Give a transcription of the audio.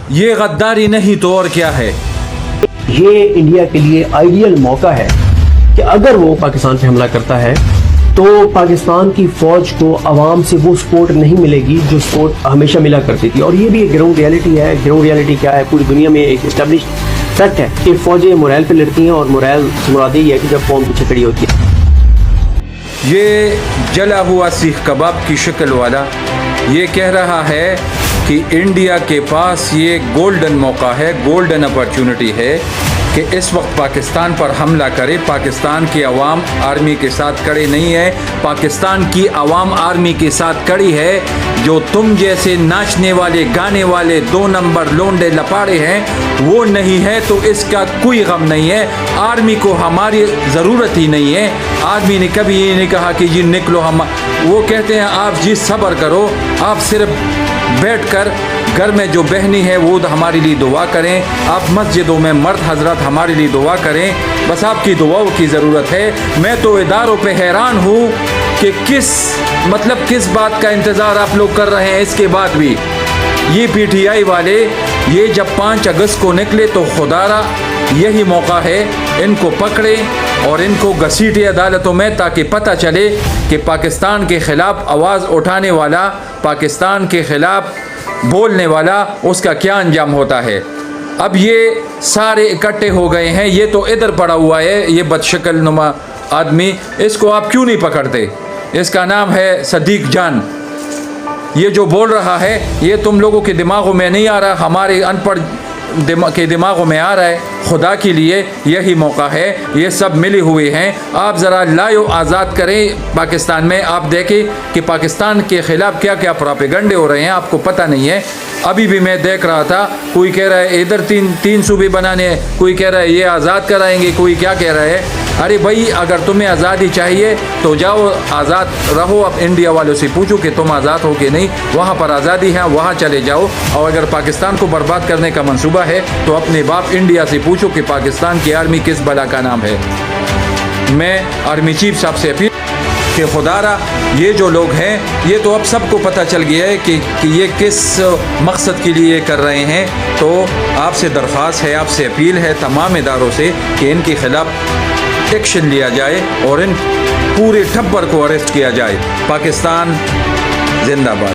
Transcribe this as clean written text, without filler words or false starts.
یہ غداری نہیں تو اور کیا ہے؟ یہ انڈیا کے لیے آئیڈیل موقع ہے کہ اگر وہ پاکستان پہ حملہ کرتا ہے تو پاکستان کی فوج کو عوام سے وہ سپورٹ نہیں ملے گی جو سپورٹ ہمیشہ ملا کرتی تھی. اور یہ بھی ایک گراؤنڈ ریالٹی ہے. گراؤنڈ ریالٹی کیا ہے؟ پوری دنیا میں ایک اسٹیبلشڈ فیکٹ ہے کہ فوجیں موریل پہ لڑتی ہیں, اور موریل سے مراد یہ ہے کہ جب قوم پیچھے کھڑی ہوتی ہے. یہ جلا ہوا سیخ کباب کی شکل والا یہ کہہ رہا ہے کہ انڈیا کے پاس یہ گولڈن موقع ہے, گولڈن اپرچونٹی ہے کہ اس وقت پاکستان پر حملہ کرے. پاکستان کی عوام آرمی کے ساتھ کھڑی نہیں ہے. پاکستان کی عوام آرمی کے ساتھ کھڑی ہے. جو تم جیسے ناچنے والے گانے والے 2 نمبر لونڈے لپاڑے ہیں وہ نہیں ہے تو اس کا کوئی غم نہیں ہے. آرمی کو ہماری ضرورت ہی نہیں ہے. آرمی نے کبھی یہ نہیں کہا کہ جی نکلو. وہ کہتے ہیں آپ جی صبر کرو, آپ صرف بیٹھ کر گھر میں جو بہنی ہے وہ ہمارے لیے دعا کریں, آپ مسجدوں میں مرد حضرات ہمارے لیے دعا کریں, بس آپ کی دعاؤں کی ضرورت ہے. میں تو اداروں پہ حیران ہوں کہ کس بات کا انتظار آپ لوگ کر رہے ہیں. اس کے بعد بھی یہ پی ٹی آئی والے یہ جب 5 اگست کو نکلے تو خدا را یہی موقع ہے ان کو پکڑے اور ان کو گھسیٹے عدالتوں میں تاکہ پتہ چلے کہ پاکستان کے خلاف آواز اٹھانے والا, پاکستان کے خلاف بولنے والا, اس کا کیا انجام ہوتا ہے. اب یہ سارے اکٹھے ہو گئے ہیں. یہ تو ادھر پڑا ہوا ہے یہ بدشکل نما آدمی, اس کو آپ کیوں نہیں پکڑتے؟ اس کا نام ہے صدیق جان. یہ جو بول رہا ہے یہ تم لوگوں کے دماغوں میں نہیں آ رہا, ہمارے ان پڑھ کے دماغوں میں آ رہا ہے. خدا کے لیے یہی موقع ہے, یہ سب ملے ہوئے ہیں. آپ ذرا لائیو آزاد کریں پاکستان میں, آپ دیکھیں کہ پاکستان کے خلاف کیا کیا پراپیگنڈے ہو رہے ہیں, آپ کو پتہ نہیں ہے. ابھی بھی میں دیکھ رہا تھا, کوئی کہہ رہا ہے ادھر تین صوبے بنانے ہیں, کوئی کہہ رہا ہے یہ آزاد کرائیں گے, کوئی کیا کہہ رہا ہے. ارے بھائی اگر تمہیں آزادی چاہیے تو جاؤ آزاد رہو. اب انڈیا والوں سے پوچھو کہ تم آزاد ہو کہ نہیں, وہاں پر آزادی ہے وہاں چلے جاؤ. اور اگر پاکستان کو برباد کرنے کا منصوبہ ہے تو اپنے باپ انڈیا سے پوچھو کہ پاکستان کی آرمی کس بلا کا نام ہے. میں آرمی چیف صاحب سے اپیل کہ خدا را یہ جو لوگ ہیں یہ تو اب سب کو پتہ چل گیا ہے کہ یہ کس مقصد کے لیے کر رہے ہیں. تو آپ سے درخواست ہے, آپ سے اپیل ہے تمام اداروں سے کہ ان کے خلاف ایکشن لیا جائے اور ان پورے ٹبر کو اریسٹ کیا جائے. پاکستان زندہ باد.